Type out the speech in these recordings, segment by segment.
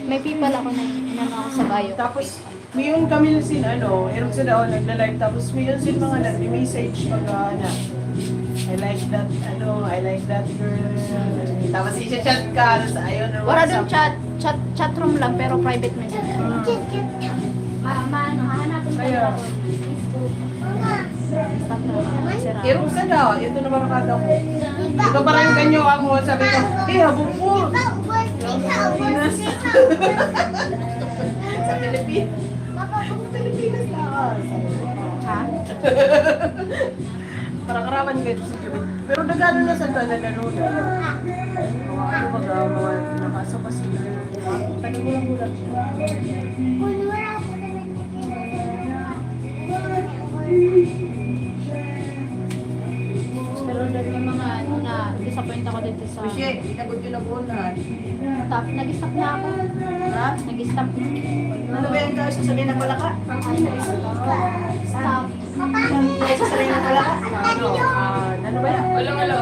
May people ako na inano ako sa bio. Tapos, may yung Camille sin, erong sa daon, nagla-live. Tapos, may yung sin mga nag-message pag, I like that, I like that girl. Tapos, i-chat ka, sa ayun, or Wala doon WhatsApp. chat room lang pero private message. Hahanapin ko Kaya. ako. Stop na lang. Sira. Erong sa daw, ito na barakada ko. Ito parang ganyo ako, sabi ko, habog po. Pilipinas. Sa Pilipinas. Pilipinas na ako. Ha? Parang karaman kayo sa Pilipinas. Pero nagano na sa doon, nagano na. Ano ba mga nakasok kasi na. Tagulang-gulang siya. Pero doon yung mga disappoint ako dito sa... Michelle, inagod yun ang buwan. Stop. Nag-stop na ako. Ha? Nag-stop na. Ano ba yung guys? Sasabihin ng balaka? Stop. Sasabihin ng balaka? Ano ba yan? Walo.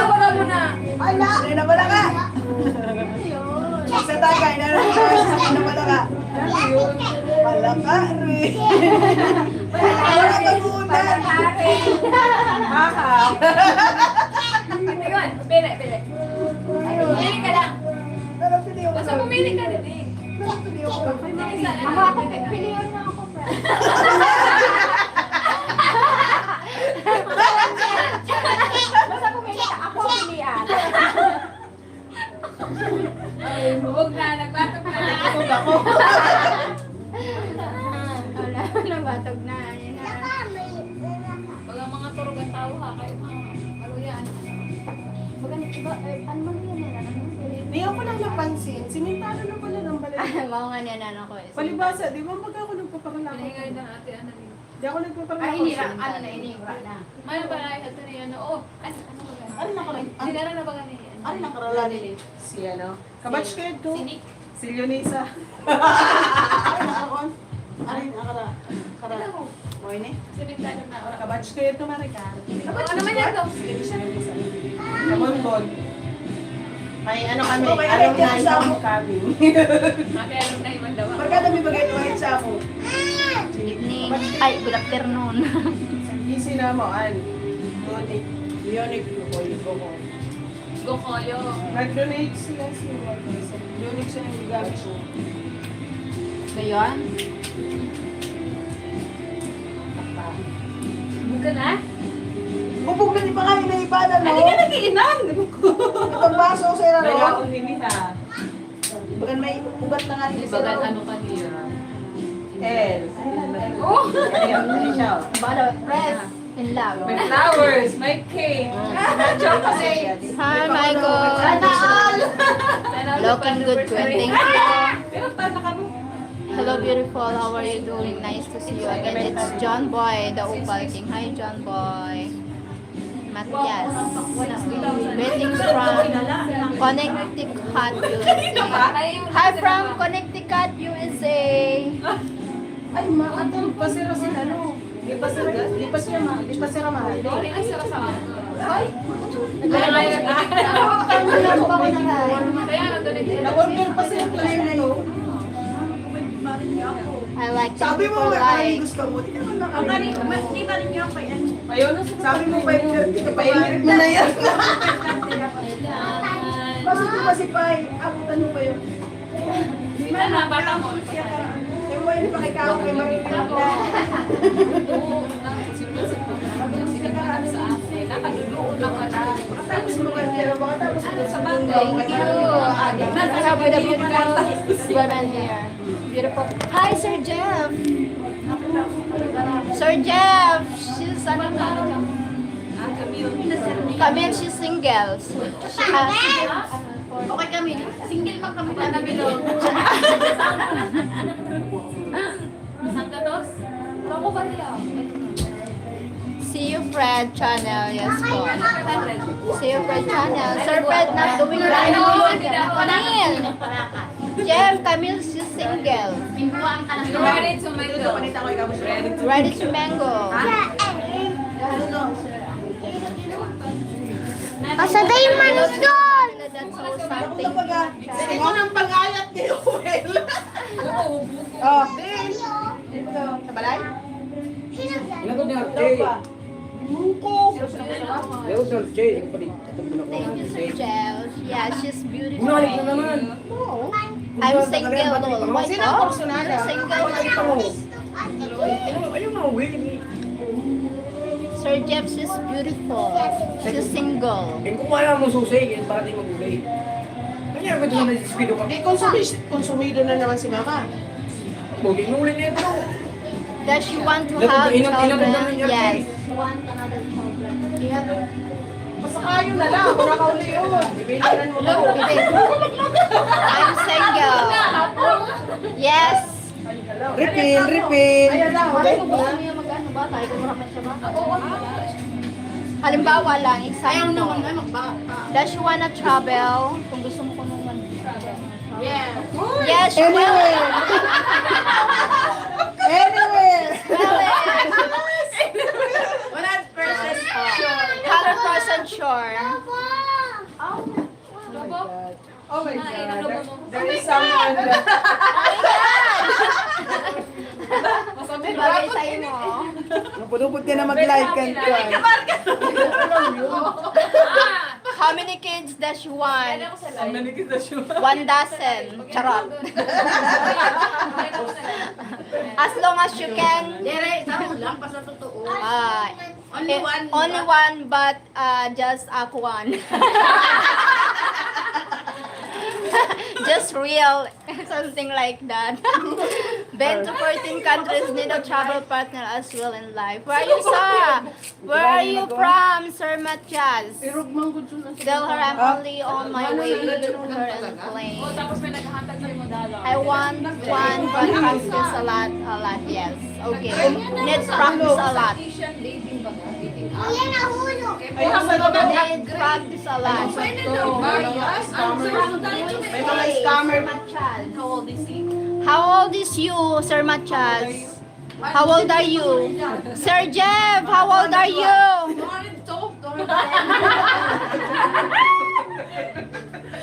Wala muna. Sasabihin ng balaka? Sa tagay, sasabihin ng balaka? Balaka rin. Balaka muna. Maka. Ayun, pili. Pili ka lang. Pero pili ako. Basta pumili ka din eh. Mama, ako pilihan na ako. Basta pumili ka, ako ang pilihan. Huwag na, nagbatok na. Huwag ako. Wala, nabatog na. Ayun na. Pag ang mga turog ang tao ha, kayo mga ano yan. Baga, ano man yan? Hindi ako lang napansin. Sinintado na pala ng balay. Mga nga niyan ako eh. Palibasa, di ba pag ako nagpapakalako? Pinahingay na ate, ano yun. Di ako nagpapakalako. Ay, inira na. Ano ba na ito na yun? Oo, ano ba gano'n? Ano nakaraan? Dinara na ba gano'n? Ano nakaraan nila? Si ano? Kabatch kayo to. Si Nick. Si Leonisa. Ano nakaraan? Ano nakaraan? Alam mo, O ini? sabintado na. Kabatch kayo to, Marika. Ano naman yan daw? Kabonbon. May ano kami, Okay, alam okay, na sa yung kami. Kaya alam na iman daw. Barkada may bagay tuwahit sa ako. Good evening. Ay, good afternoon. Easy na mo, an. Unique. Unique ko ko. Gokoyo. Nag-donate sila si Walter. Unique siya yung gamit ko. So, yun. Buka na? Bubog na ni pa kami na ipada, no? Hindi ka nag-iinom. Itong baso sa ira, Kaya no? ako hinita. Bagan may ugat na nga rin sa Bagan ira. ano ka niya? El. Oh! Ayun, ayun siya. Balo, press in love. May flowers, may cake. Chocolate. Hi, Michael. Looking good, Gwen. Thank you. Pero tanda ka mo. Hello, beautiful. How are you doing? Nice to see you again. It's John Boy, the Opal King. Hi, John Boy. Matias. Greetings from Connecticut, USA. Hi from Connecticut, USA. Ay, atong pasira si ano. Di pa sira, di pa siya ma, di pa sira mahal. Hindi ka sila sa mga. Ay, Kaya nag-order pa sila plain na yun. I like Sabi mo, people ay like. gusto mo. Di naman nakakari. Di ba rin yung pa yan? Ayun, Sabi mo, 5:30 ka pa yan. mo na yan. Kasi ko kasi pa, abutan mo pa yun. Di ba na, bata mo. Yung mo yun, pakikaw kay Maripilat na. Tapos mo ka nila, baka tapos mo sa bangga. Thank you. Have a beautiful women here. Beautiful. Hi, Sir Jeff. Sir Jeff. She's ano na? Camille, she's single. She has... Okay kami. Single pa kami na bilog. Saan ka dos? Ako ba nila? See you, Fred channel. Yes po. See you, Fred channel. Sir Fred not doing right. Camille. Jeff, Camille, she's single. Ready to my door. Panita ko ikaw, ready. Ready to mango. Ano to? Asa tayo manus doon? that's so something. Sige ko ng pag-ayat ni Joel. Oh, din. Dito. Sa balay? Lagot na, Ito Jay. pa. Muko. Lagot na, Jay. Thank you, Sir Jels. Yeah, she's beautiful. Bunalik na naman. I'm single. Why Sino ang not? personada? I'm single. Ayaw na, Will. Sir Jeff, she's beautiful. She's single. Eh, kung wala mong susay, para di mag-ulay. Kanya ako ito na nasispido ka. Di, konsumido na naman si Mama. Huwag yung ulit na ito. Does she want to Dapat have ba inang children? niya, Yes. Jay? Want another children. Basta kayo na lang. Kung nakauli yun. Bibilaran mo lang. I'm single. Yes. Refill. Ayan lang. Okay. Mag-ano ba? Tayo kung maraman siya ba? Halimbawa lang, example. Does she wanna travel? Kung gusto mo kung mag-travel. Yes, she will. Anywhere. 100% sure. Oh my God. There is someone that... May bagay sa'yo mo. Napudupod ka na mag-live ka. How many kids does she want? One dozen. Charot. As long as you can. Only one, but just ako one. Just real, something like that. Been to 14 countries, need a travel partner as well in life. Where are you, sir? Where are you from, Sir Matias? Tell her I'm only on my way to her and plane. Tapos may naghahatag sa'yo mo dalaw. I want one, but practice a lot, yes. Okay, need practice a lot. Dating ba? Ayun sa loob. Need practice a lot. May mga scammer. How old is he? How old is you, Sir Matias? How old are you? Sir Jeff, how old are you? Don't talk.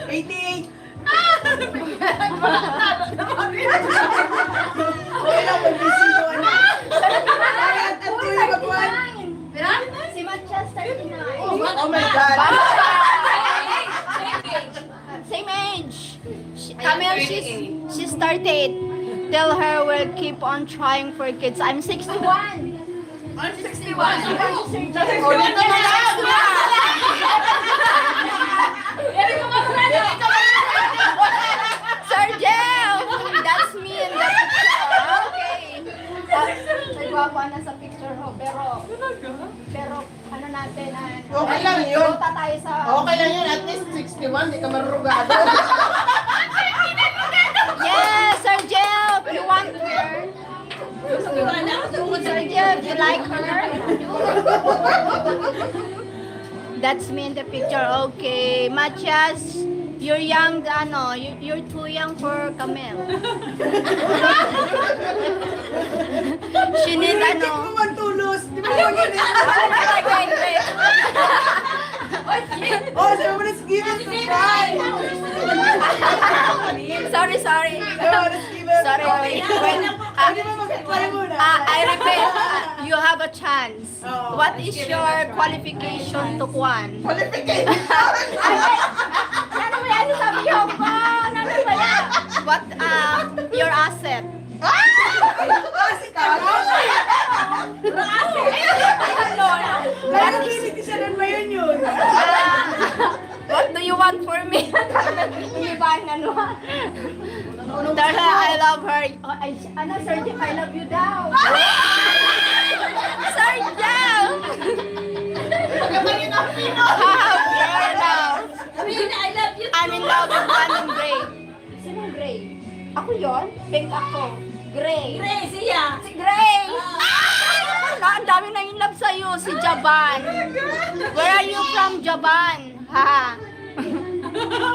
88. Wala mo bisito na. At tuloy magwan. Si Matias, 39. Oh my God. Same age. Camille, she's 38. Tell her we'll keep on trying for kids. I'm 61. I'm 61. Ulit na lang. Sir Jeff, that's me in the picture. Okay. Nagwawa na sa picture ho, pero ano natin, Okay lang yun. Punta tayo sa... Okay lang yun. At least 61. Di ka marurugado. Yes, Sir Jeff, you want her? Sir Jeff, you like her? That's me in the picture. Okay, Matias, you're young, you're too young for Camille. She need, Hindi mo man tulos. Di ba yun? Oh, so let's give it to Fry. Sorry. No, let's give it. Sorry, wait. Hindi mo mag-try muna. I repeat, you have a chance. Oh. What is your qualification to Kwan? Qualification. Ano ba yan? Sabi ko pa! Ano ba yan? What, your asset? Ah, si Carlos. Pero kinig siya nun ba yun? What do you want for me? Hindi ba ang ano? Tell her I love her. Ano, Sir Jeff, I love you daw. Sir Jeff! Girl now. I love you. I'm in love with one Gray. Sino Gray? Ako yon? Pink ako. Gray. Gray, siya. Si Gray! Ah! Ang dami na in love sa'yo, si Jaban. Where are you from, Jaban? Ha?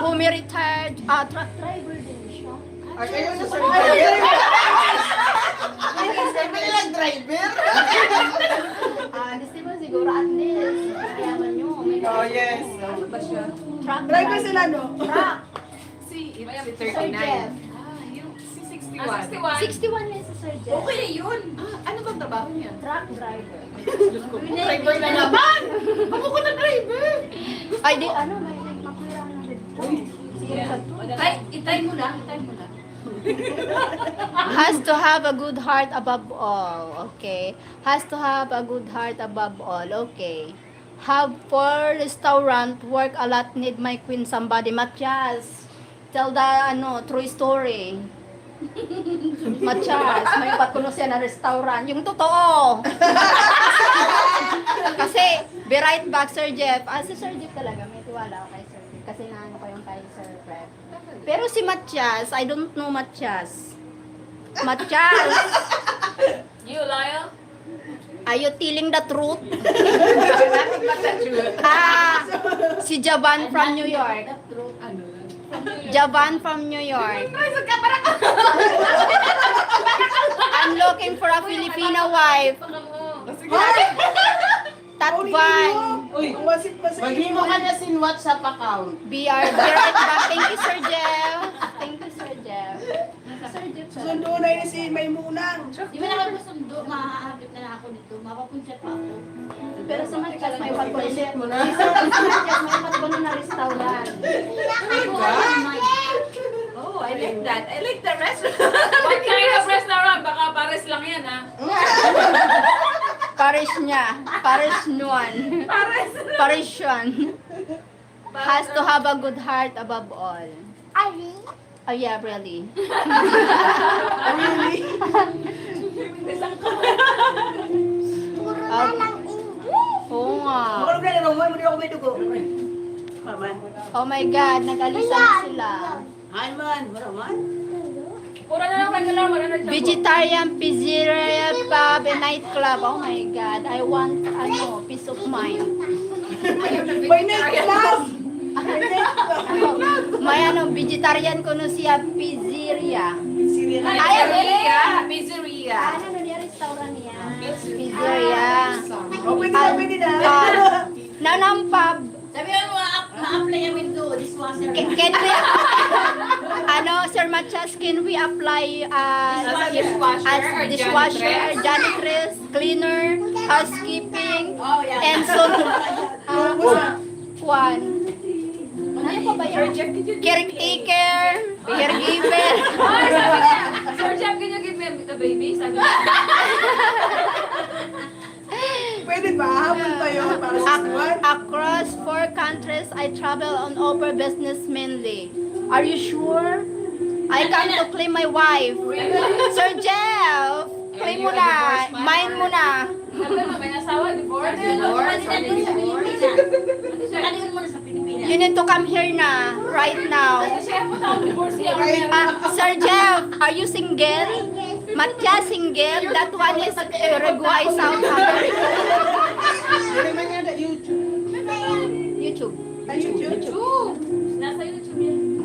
Whom you retired? Driver din siya. Ay, kayo na sa driver. May nag-driver. Gusto mo siguro at least. Ayaman nyo. May Oh, yes. Ano ba siya? Truck Driver sila, no? Truck. Si Sir Jeff. Yung si 61. 61. 61 yan si Sir Jeff. Okay yun. Ano bang trabaho niya? Truck driver. Driver na naman! Ako ko na driver! Ay, di, ano, may makuha na dito. Ay, itay mo lang. Itay mo lang. Has to have a good heart above all. Okay. Has to have a good heart above all. Okay. Have for restaurant, work a lot, need my queen somebody. Matias, tell the true story. Matias, may patuno siya na restaurant. Yung totoo. Kasi, be right back, Sir Jeff. Si Sir Jeff talaga, may tiwala ako kay Sir Jeff. Kasi naano ko yung kay Sir Jeff. Pero si Matias, I don't know Matias. Matias, You liar? are you telling the truth? Nothing but the truth. Si Javan from New York. Ano? Javan from New York. I'm looking for a Filipino wife. Tatvan. Uy, Masit-masit. maghimo ka na sin WhatsApp account. BR. Direct back. Thank you, Sir Jeff. Thank you, Sir Jeff. Sir Jeff. Sundo na yun si Maymunang. Di ba nakapasundo? Makakakit na ako dito. Mapapunta pa ako. Pero sa Matias, may patuno. Isit mo na. Sa Matias, may patuno na restaurant. Oh, I like that. I like the restaurant. What kind of restaurant? Baka pares lang yan, ha? Parish niya. Parish nuan. Parisian. Has to have a good heart above all. Oh yeah, really. Oo nga. Makalog na lang, mo ako may dugo. Maman. Oh my God, nag-alisan sila. Hi man, maraman. Pura na lang regular. Wala na siya. Vegetarian pizzeria pub and nightclub. Oh my God, I want peace of mind. May next class. May vegetarian ko no siya pizzeria. Ay, Pizzeria. Pizzeria. Ano niya restaurant niya? Pizzeria. O, pwede na, pwede na. Nanang pub. Sabi mo, ma-apply namin to. Dishwasher. Can we, Sir Matias, can we apply As a dishwasher as or dishwasher, janitress, cleaner, housekeeping, Oh, yeah. and so, one. Ano pa ba yun? Caretaker, caregiver. Ay, sabi niya. Sir Jeff, can you give me the baby? Sabi niya. Pwede ba? Habol pa yun para sa squad? Across 4 countries, I travel on over business mainly. Are you sure? I come to claim my wife. Sir Jeff, claim mo na. Mine mo na. Sabi mo, may nasawa, divorce. Ano mo na sa Pilipinas? You need to come here na, right now. Kasi ako tao, divorce siya. Sir Jeff, are you single? Matya single? That one is Uruguay, South America. Hindi man nga na YouTube. YouTube. Ay, YouTube. Nasa YouTube yan.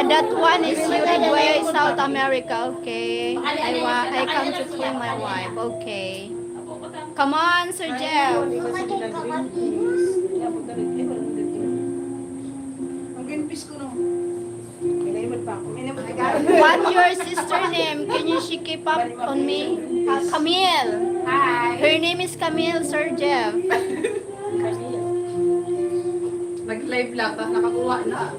That one is Uruguay, South America. Okay. I come to claim my wife. Okay. Come on, Sir Jeff. Ang ginpis ko no. May naimod pa ako. May naimod pa ako. What's your sister name? Can you she keep up on me? Camille. Hi. Her name is Camille, Sir Jeff. Nag-live lang, tapos nakakuha na.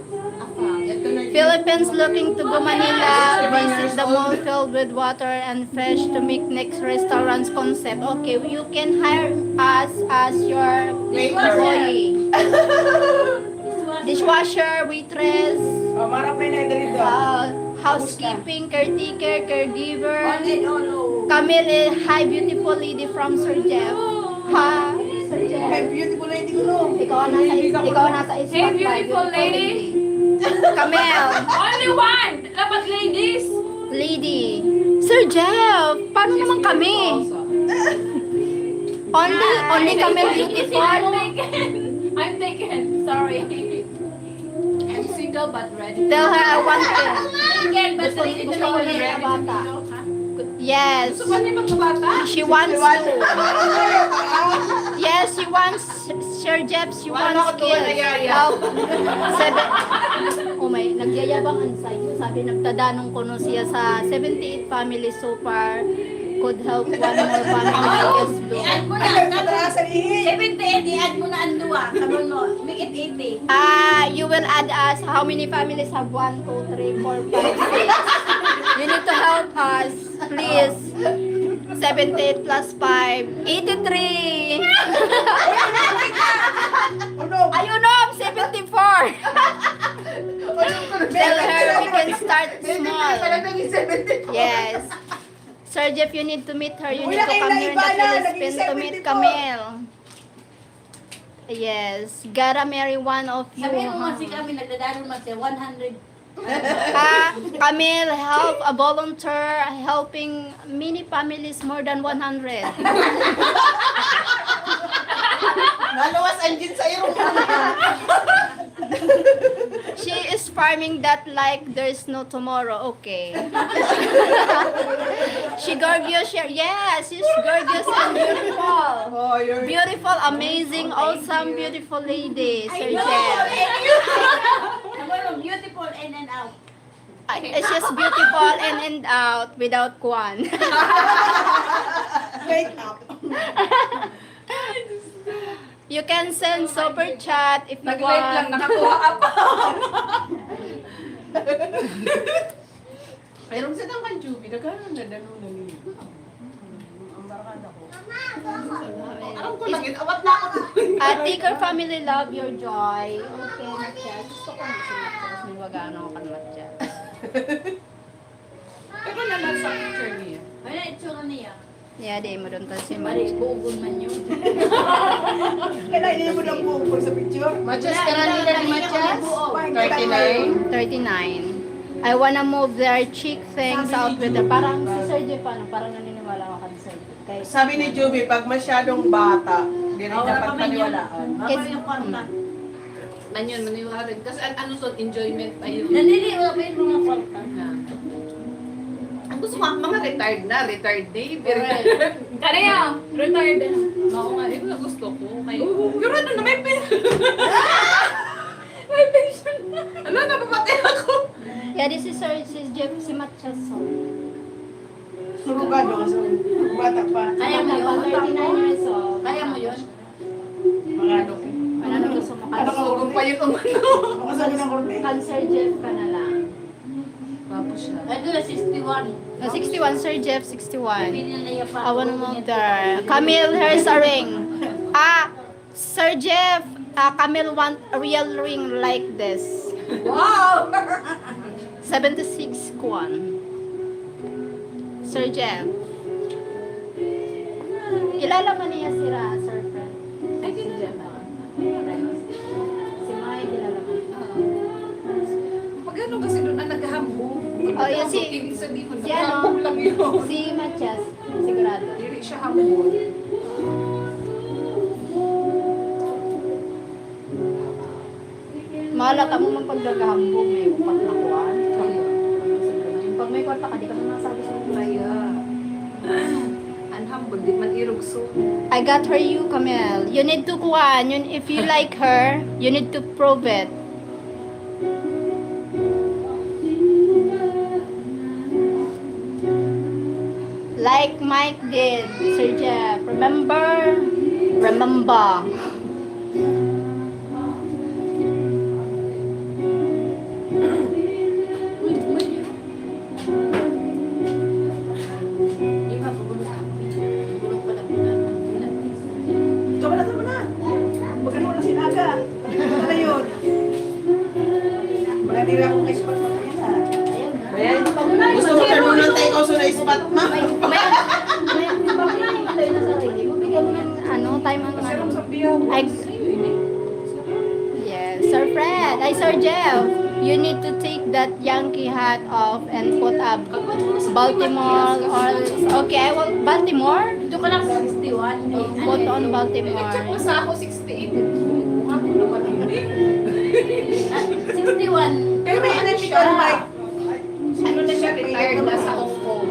Ito na yun. Philippines looking to go Manila, visit the mall filled with water and fish to make next restaurant's concept. Okay, you can hire us as your employee. Dishwasher, waitress, O, marap na yung dito. housekeeping, caretaker, caregiver. No, no. Camille, hi, beautiful lady from Sir Jeff. Hi, Sir Jeff. May beautiful lady ko no. Ikaw nasa isip. Hey, beautiful lady. Camille, Only one! Dapat ladies! lady. Sir Jeff, paano naman kami? Only Camille beautiful. I'm taken. Sorry. I'm single but ready. Tell her I want to. Again, but ready to Gusto ko be na bata. Yes. Gusto ko na magkabata? She wants to. Yes, Sir Jeps, you Wala want ako tuwa skills. na yaya. Help. Oh my, nagyayabang ang sa'yo. Sabi, nagtadanong ko no siya sa 78 families so far. Could help one more family is blue. I-add mo na. Atrasan ihi. 78, i-add mo na ang duwa. Sabon mo, make it 80. You will add us. How many families have 1, 2, 3, 4, 5, 6? You need to help us, please. 78 plus 5, 83. Ayun o, 74. Tell her we can start small. Yes. Sir Jeff, you need to meet her. You need to come here in the Philippines to meet Camille. Yes. Gotta marry one of you. Sabihin mo huh? man si kami, nagdadaro man siya, 100. Camille, help a volunteer helping many families more than 100. Nalawas engine sa irong. She is farming that like there's no tomorrow. Okay. She gorgeous. Yes, she's gorgeous and beautiful. Oh, you're... Beautiful, amazing, awesome, beautiful lady, Sir Jeff. Sabon mo, beautiful in and out. She's beautiful and out without kwan. Wake up. You can send super chat if you Nag-live lang, want. nakakuha ka pa. Mayroong sa tangkan, Juby. Nagkaroon na dano na niyo. Ang barakada ko. Alam ko lang, awat na ako. Tika family love your joy. Okay, Matya. Gusto ko na si Matya. Niwagano ako kan Matya. Pero naman sa picture niya. Ano yung itsura niya? Yeah, di mo doon to si Mali, Matya. bugon man yun. Kailangan hindi mo na buo sa picture. Matches ka na nila ni Matches? 39. 39. I wanna move their cheek things out with the... Parang si Sir Jeff, ano, parang naniniwala ako kan Sir Jeff. Kay- Sabi ni Juby, pag masyadong bata, hindi rin Wala dapat pa man yun. paniwalaan. Wala yung kwarta. Man yun, maniwala rin. Kasi ano so, enjoyment pa yun. Naniliwa pa yung mga kwarta. Ang gusto ko, mga retired na, retired Navy. Kaya, retired na. Oo nga, yun ang gusto ko. Pero ano na, may pension. May pension na. Ano, napapatay ako. Yeah, this is Sir Jeff, si Matya. So, Surugado ka sa bata pa. Kaya mo yun? 39 years old. Kaya mo yun? Mga ano. Ano na gusto mo? Ano ka Kung pa yun ang ano. Ako sabi ng korte. Kan Sir Jeff ka na lang. Tapos siya. Ito na 61. 61, Sir Jeff, 61. Pili na niya pa. I wanna move there. Camille, here's a ring. Sir Jeff, Camille want a real ring like this. Wow! 76 kwan. Sir Jeff. Kilala mo niya Sir Fred? Ay, Si Jeff. Si Mai, kilala mo niya. pag ano kasi doon ang naghahambog. Oh, yun si- Ibig sabihin ko, si ano? naghahambog lang yun. Si Matias, sigurado. Dili siya hambog. Mahala ka mo magpagdagahambog, may upat na kuwan. Pag may kwarta ka, di ka na nasabi sa mga. Kaya, ang hambog, di man irugso. I got her you, Camille. You need to kuwan. If you like her, you need to prove it. Like Mike did, Sir Jeff. Remember? Remember. Tama na. Huwag ano na sinaga. Ano na yun? Mga tira akong expert mo na yan ha. Ayan. Gusto mo karoon ng take also na spot, ma? Time ang Yes, Sir Fred. Sir Jeff. You need to take that Yankee hat off and put up Baltimore or okay, well, Baltimore. Ito ka lang 61. Put on Baltimore. Nag-check mo sa ako, 68. 61. Pero may energy ka na, Mike. Ano na siya, retired na sa Hong Kong.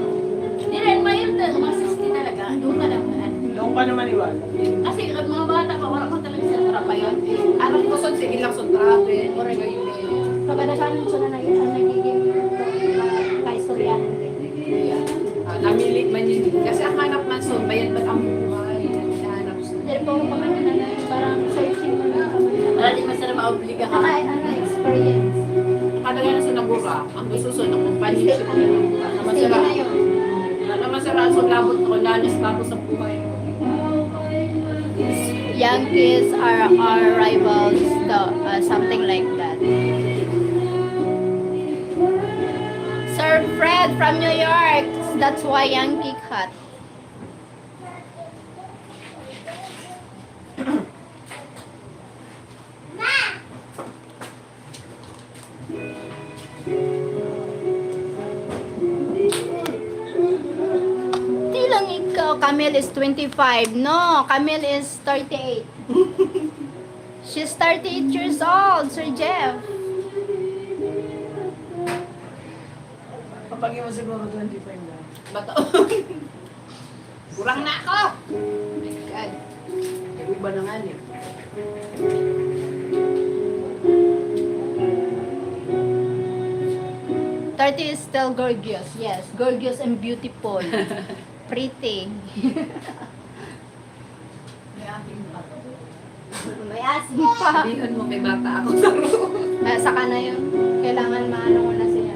Hindi rin, mayroon mga 60 talaga. Doon ka lang. Doon ka naman iwan. Kasi mga bata pa, wala pa talaga sila sutra pa yun. Anong gusto? Sige lang sutra. Correct. Kadalasan sa na nagiging kaistoryahan din. Namilit man yun. Kasi ang hanap man son, bayan ba't ang buhay? Hanap son. Pero puro pa man na parang searching mo na Wala di masarap maobliga ka. experience. Kadalasan na sa nabura, ang gusto son, ang companionship na Sige masarap. na yun. Masarap sa labot ko, lalas tapos sa buhay. Young kids are our rivals, something like that. Sir Fred from New York, that's why Yankee cut. Di lang ikaw, Camille is 25. No, Camille is 38. She's 38 years old, Sir Jeff. Kapag mo siguro 25 na. Bato. Kurang na ako! Oh my God. Iba na nga niya. Is still gorgeous. Yes, gorgeous and beautiful. Pretty. May aking bato. May asin pa. Sabihin mo, may bata ako sa room. Saka na yun. Kailangan maano ko na siya.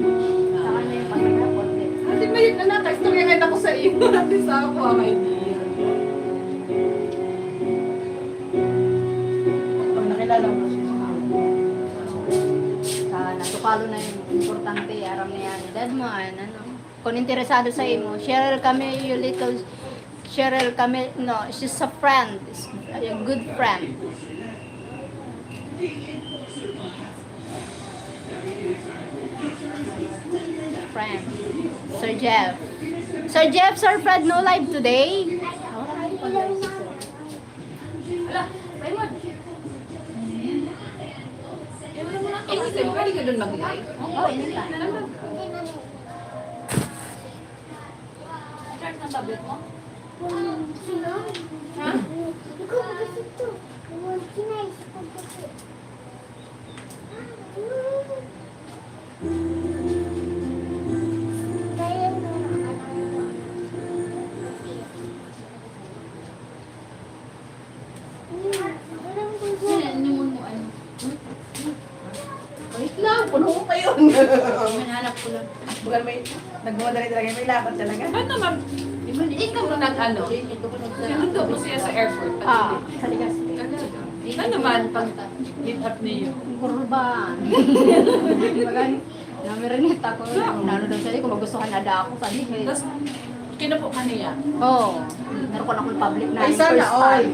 Saka na yung pagkakapot. Ate, may yun na naka-story ngayon ako sa iyo. Ate, sa ako ang idea. Pag nakilala mo siya. Nasukalo na yung importante. Aram na yan. Dad mo, ano. Kung interesado sa imo, Sheryl kami, you little Sheryl kami, no, she's a friend. A good friend. Friend. Sir Jeff. Sir Jeff, Sir Fred, no live today? Ala, Raymond. Anytime, pwede ka doon mag-live. Oo, anytime. Charge ng tablet mo? Ha? Wait lang, puno pa yun. Manhanap ko lang. Bukan may, nagmamadali talaga, may lakad talaga. Ano naman? Ikaw na nag-ano? Sinundo mo siya sa airport. Sa Legazpi. Ano naman pag meet up niyo? Kurban. Bagan, namirinit ako. Nano daw siya, kung magustuhan na ako. Sabi, Tapos, kinupo ka niya. oh, meron ko na akong public na Ay, yung sana first all. time.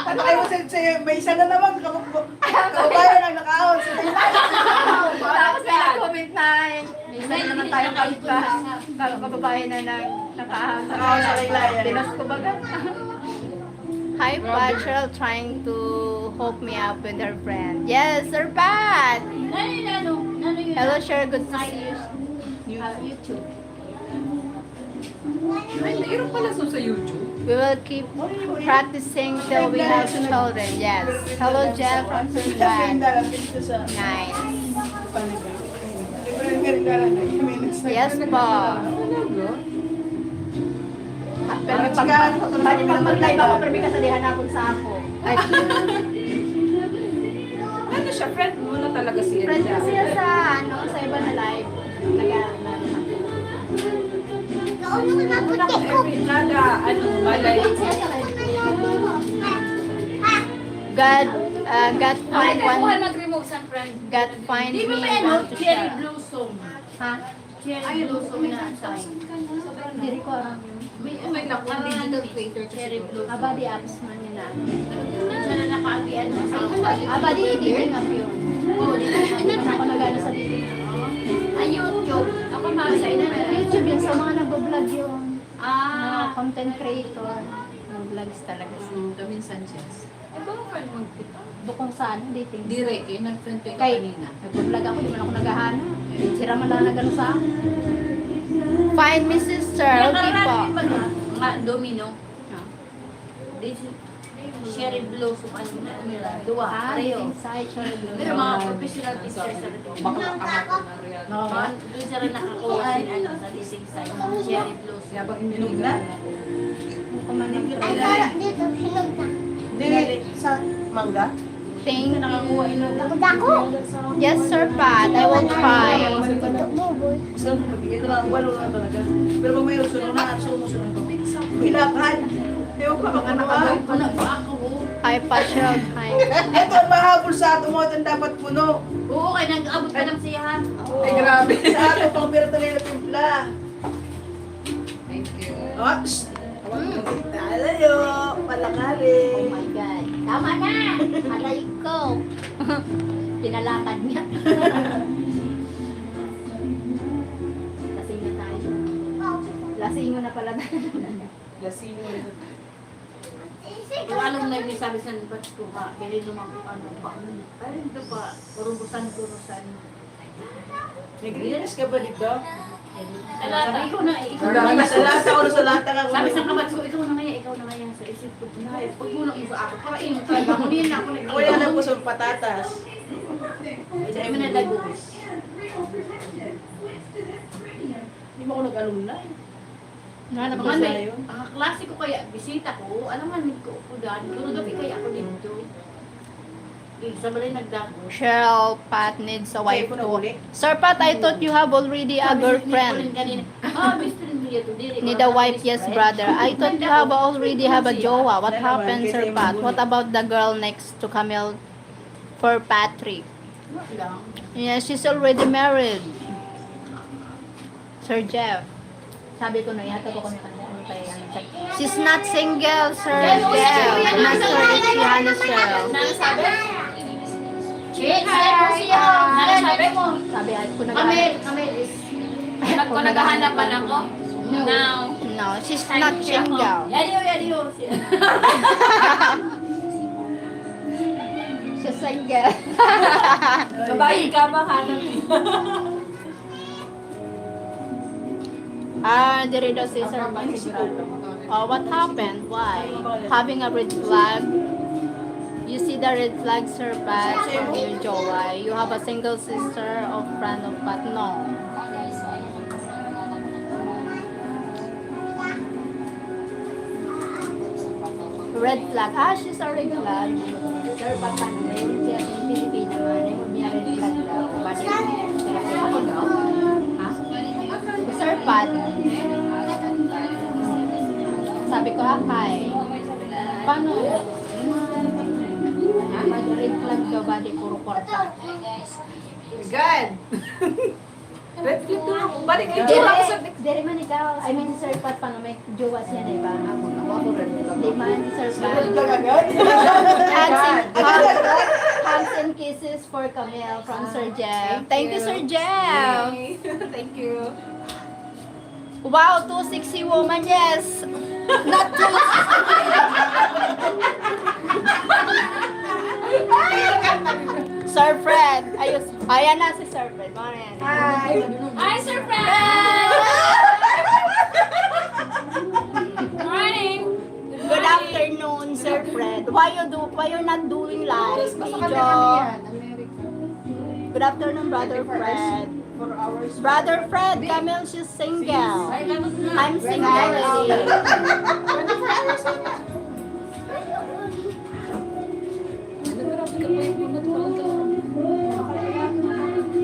Ano kayo sa'yo, may isa na naman, kababayan ang nakaon. Tapos may nag-comment na, may isa na naman tayo kababae na Nakaon sa laylayan. Pinas ko baga. Hi, Pat. Sheryl trying to hook me up with her friend. Yes, Sir Pat. Hello, Sheryl. Good to see you. YouTube. Ay, nairoon pala so sa YouTube. We will keep practicing till we have children. Yes. Hello, Jeff from Sudan. Nice. Yes po. Pero pag mag-live ako, pero may kasalihan ako sa ako. Ay, Ano siya? Friend mo na talaga siya. friend ko siya sa, sa iba na live. Balay. God find one. mag-remove sa friend. God find me Di ba one ano? to Cherry share. blossom. Ha? Cherry blossom na sign. Hindi ko alam. May naku, digital creator. Cherry blossom. Aba, di apps man yun na. Sana nakaagian mo sa Aba, di editing up yun. Oo, Hindi ako nagano sa editing. Ay, YouTube. Ako masa YouTube yun sa mga nag-vlog yun. Ah. Content creator. Nag-vlogs talaga siya. Gawin Sanchez. Ay, ba ang friend mo kita? Bukong saan, dating. Direk eh, nag-friend ko yung Kay, kanina. nag-vlog ako, di man ako naghahanap. Sira man lang na gano'n sa akin. Find me sister, okay po. Nga, domino. Cherry blossom, ano nila, duwa, pareho. Inside, Sheryl Ohm. Pero mga professional teachers sa rin. Doon sila nakakuha din ano, sa leasing site, cherry blossom. Kaya pag hindi nung na, Hindi, sa mangga? Thank you. Yes, Yes, Sir Pat. I will try. Gusto mo, magbigay ko lang, walo lang talaga. Pero pag may usunod na, sumusunod ko. Bilakan. Ewan ko, mga anak ka. Ano ba ako? Hi, Pat Sheryl. Hi. Ito, ang mahabol sa ato mo, ito dapat puno. Oo, kaya nag-abot ka ng siyahan. Ay, grabe. Sa ato, pang pera talaga timpla. thank you. Ops! Alayo, palakali. Oh my God. Tama na! Alay ko. Pinalakad niya. Lasing na tayo. Lasing mo na pala. Lasing mo. Kung anong nagsasabi sa nipats ko ka, kaya lumang ano pa. Ay, ito pa, urubusan. Nag-realize ka ba dito? Sabi ko na, ikaw Sa na lata, oras sa lata ka. Sabi sa kabats ko, ikaw na kaya sa isip ko. Pag mo sa ako, para yung talaga mo din ako Wala na po sa patatas. Ay, mo na lagos. Hindi mo ako nag-alumna. Nana Mga may, ang klase ko kaya, bisita ko, alam nga, ko daan. Kung gabi kaya ako dito. Sa balay nagdako. Cheryl, Pat needs a wife Wife na too. uli. Sir Pat, I thought you have already a girlfriend. Need a wife, yes, brother. I thought you have already have a jowa. What happened, Sir Pat? What about the girl next to Camille for Patrick? Yeah, she's already married. Sir Jeff. Sabi ko na, yata ko kami kanina. She's not single, Sir Jeff. Not sure if she has Cheryl. Nanasabi? Nanasabi mo? Sabi ko na Kamil is... Kung naghahanapan ako? Now. No, she's not single. Yadiyo. She's single. Babae ka ba hanap? Diri daw si Sir Pat sigurado. Oh, what happened? Why? Having a red flag? You see the red flag, Sir Pat, from your jowa. You have a single sister of friend of Pat. No. Red flag. She's a red flag. Sir Pat, siya yung Pilipino man. May red flag daw. Bakit? Ako daw. Ha? Sir Pat. Sabi ko, hi. Paano? Red flag daw ba? Di puro kwarta. God! Red flip to ako. Balik kayo. Dere man ikaw. I mean, Sir Pat, paano may jowa siya na iba? Ako red flag. Di man, Sir Pat. Hugs and kisses for Camille from Sir Jeff. Thank you, Sir Jeff. Thank you. Wow, 260 woman, yes. Not 260. Sir Fred. Ayan na si Sir Fred. Hi, Sir Fred! Morning! Good afternoon, Sir Fred. Why you're not doing live video? Good afternoon, Brother Fred. Brother Fred, Camille, she's single. I'm single already.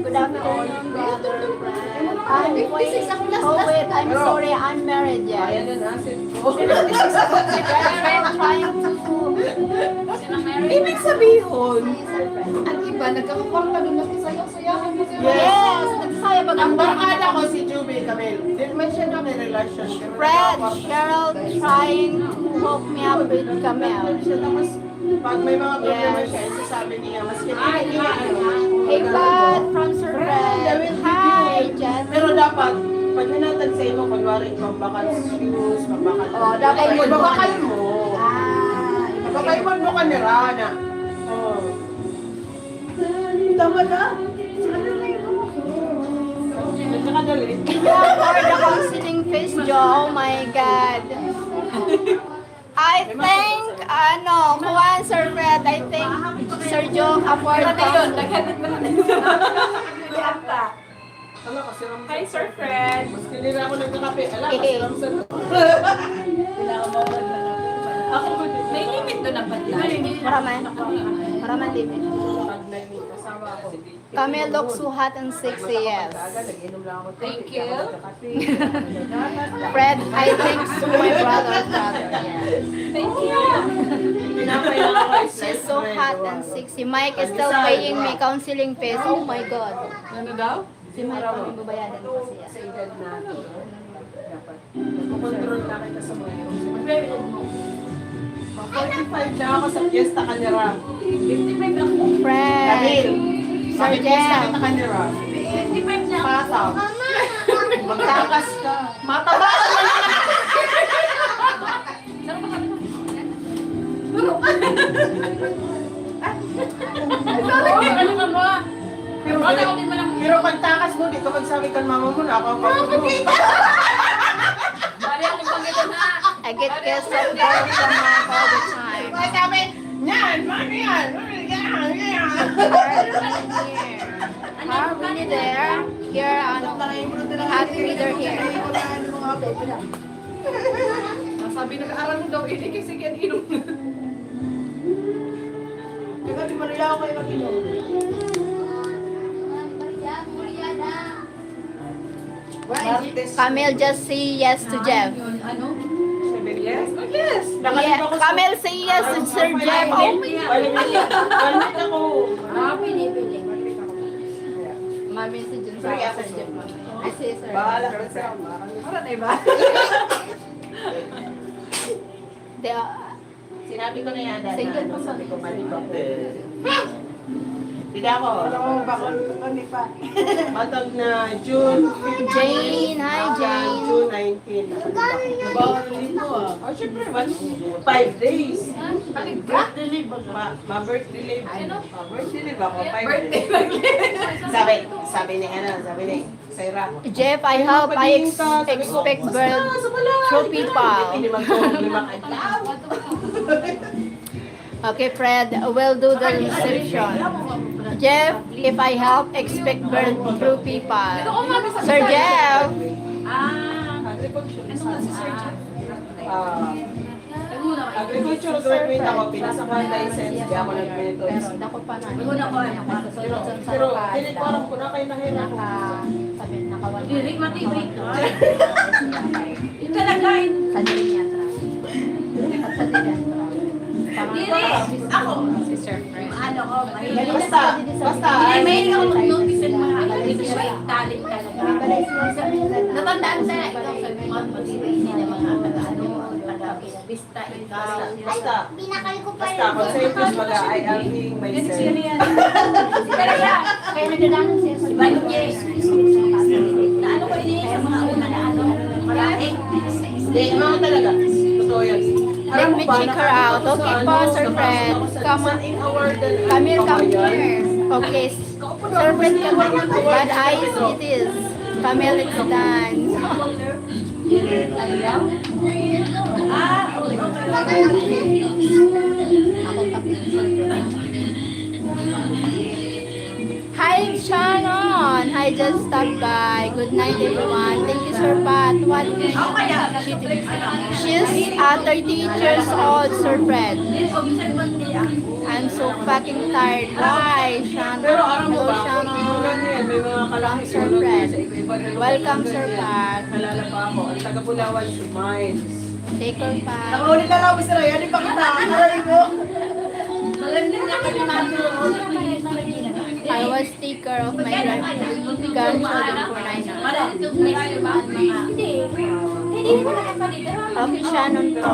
Good afternoon, Brother Fred. I'm sorry, I'm married yet. I'm trying to Ibig sabihin, Sir Fred. ang iba, nagkakakwarta doon na sayaw-sayawan mo siya. Yes, nagsaya ba Ang ng barkada ko si Juby Camille. Didn't mention na may relationship. Fred, Cheryl trying to hook me up with Camille. Tapos, pag may mga problema siya, sasabi niya, mas kailangan niya, Hey, Pat, from Sir Fred. Hi, Jen. Pero dapat, pag hinatag sa imo, kunwari, magbakal shoes, magbakal. Oh, dapat magbakal mo. Ibabakal Magbakal mo ka ni Rana. Oh. Tama na. Nagkakadali. For the counseling face, Jo. Oh my God. I think, Juan, Sir Fred, I think Sir Joe afford Yun, to. naghanap mo na. Ala, kasi Ramsan. Hi, Sir Fred. Mas kinira ako nagkakape. Ala, kasi Ramsan. Ako, may limit doon ang patay. Maraman limit. Pag nag-kasama ako. Kami look so hot and sexy, yes. Nag-inom lang ako. Thank you. Fred, I think so my brother. Yes. Thank you. Pinapay lang ako. She's so hot and sexy. Mike is still paying me counseling fees. Oh my God. Ano daw? Si Mike kami babayaran kasi. Sa edad natin. Dapat. Control na kita sa mga yun. 45 na ako sa fiesta kanira. 55 lang po. Fred. Sir Fiesta Jeff. kita kanira. 55 lang. Pataw. Magtakas ka. Mataba ka naman. Ano ka ba? Pero, Bata ko din mo lang. pero pagtakas mo, di ka magsabi kan mama mo na ako ang papuno. Bari ako pagkita na. I get kissed of girls from Mike all the time. Sabi, yan, mami yan, yan, yan. Are we there? Here, happy reader here. Sabi nag-aaral mo daw, hindi kasi yan inom na. Kaya di Maria ako kayo mag-inom. Camille just say yes to Jeff. Ano? Yes? Oh, yes. Yeah, Camille say yes to Sir Jeff. Oh my God. Balik ako. Pinipili. Mami si Jun sa Sir Jeff. Ay, si Sir. Bahala ka sa Para na iba. Sinabi ko na yan, Single ano, pa sabi ko, balik ako. Hindi ako. Alam mo ba kung pa? Matag na June 15. Jane, hi Jane. June 19. Nabawal dito ah. Oh, syempre. 5 days. Birthday leave ba? Ma-birthday leave. Ma-birthday leave ako. 5 Birthday days. lang. Sabi ni Sarah. Jeff, I hope I expect bird trophy pa. Hindi mag-problema ka. Okay, Fred, we'll do the reception. Jeff, if I help, expect bird trophy pa. Sir Jeff, Agriculture graduate ako, pinasa ko ang license, di ako nag-graduate. pero dako pa na. Pero, hindi ko alam kung na kayo nahirap ako. Nakawal. Dirik matibig. Yung talagain. Sa dilim yan. At sa dilim. Dirik. Ako. Si Sir Fred. Ano ko. Mahilig. Basta. Hindi, may ako mag-notice ng mga hindi siya yung talent talaga. Natandaan sa ikaw sa mga matibig sila mga taga-ano. Taga-vista. Basta. Pinakal ko pa Basta, kung sa English baga, I am being myself. Talaga. Kaya nagdadanan siya sa Diba yung yes? Na ano ko ini sa mga una na ano. Maraming. Hindi, mga talaga. Totoo yan. Let me check her out. Okay po, Sir Fred. Come on. Camille, come here. Okay. Sir Fred, come on. Bad eyes it is. Camille, it's done. Hi, Shannon. I just stopped by. Good night, everyone. Thank you, Sir Pat. What? She's 38 years old, Sir Fred. I'm so fucking tired. Why, Shannon? Pero alam mo Hello, ba, Shannon. yan, may mga kalaki Sir Fred. Welcome, Sir Pat. Nalala pa ako, ang taga-Bulawan si Miles. Take her, Pat. Nakaulit na lang, Mr. Ryan. Di pa kita. Naraling ko. Malamig na kami I was take care of my grandchildren for 9 years. Malamig yung place yung mga hindi. Hindi naman kapalita. Okay, Shannon po.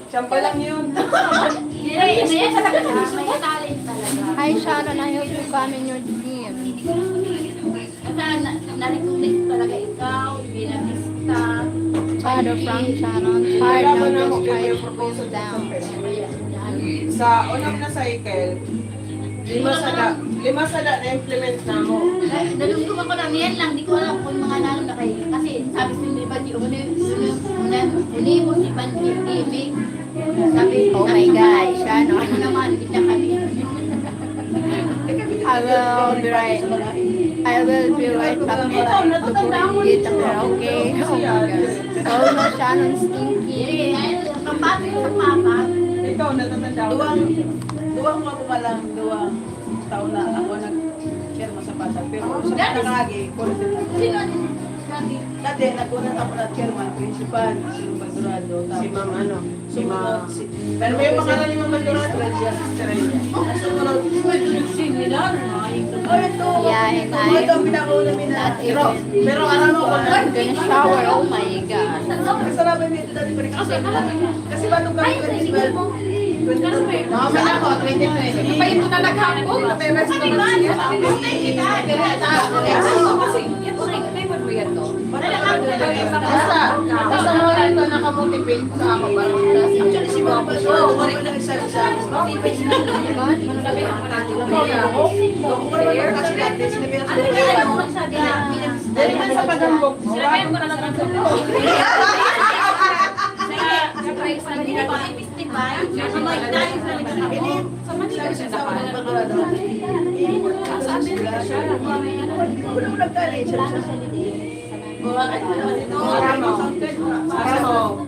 Siyempre lang yun. Hindi yan sa taga-talent. May talent talaga. Hi, Shannon. I hope you come in your dream. Kasi narikulit talaga ikaw, bilang staff. Father from Shannon. Hard now, just try to calm down. Sa unang na cycle, Lima sada na-implement na mo. Nalungkot ako lang, yan lang, di ko alam kung mga lalo na kayo. Kasi sabi sa ni Banji, uni mo si Banji, gaming. Sabi, Oh my God, siya, no? Ano naman, hindi na kami. I will be right back to complete the karaoke. Oh my God. Oh no, Shannon Stinky. Kapatid sa papa. Ikaw, natatanda ko. Duwang ako pa lang, duwang taon na ako nag-share mo sa pata. Pero sa nakagi, content ako. Sino? Dati, nag-unat ako na chairman, principal, si Madurado. Si Ma'am ano? Si Ma'am. Pero May pangalan ni Ma'am Madurado. Sumunod. Similar. Oh, ito. Yeah, and I- Ito ang pinakauna mina. Pero alam mo ko na. I'm gonna shower. Oh my God. Kasarapan dito dati pa rin. Kasi batong kami principal. Nakaman ako, 2020. Kapag ito na naghapon, nape-rest ko na siya. Kasi, yan po rin, favorite mo yan to. Basta mo rin ito nakamotivate sa ako. Actually, si Mama Paso, ako rin na nagsabi sa akin. Dali man sa pagambok mo. Sinabihan ko na lang ito. Sa Manila siya nakala.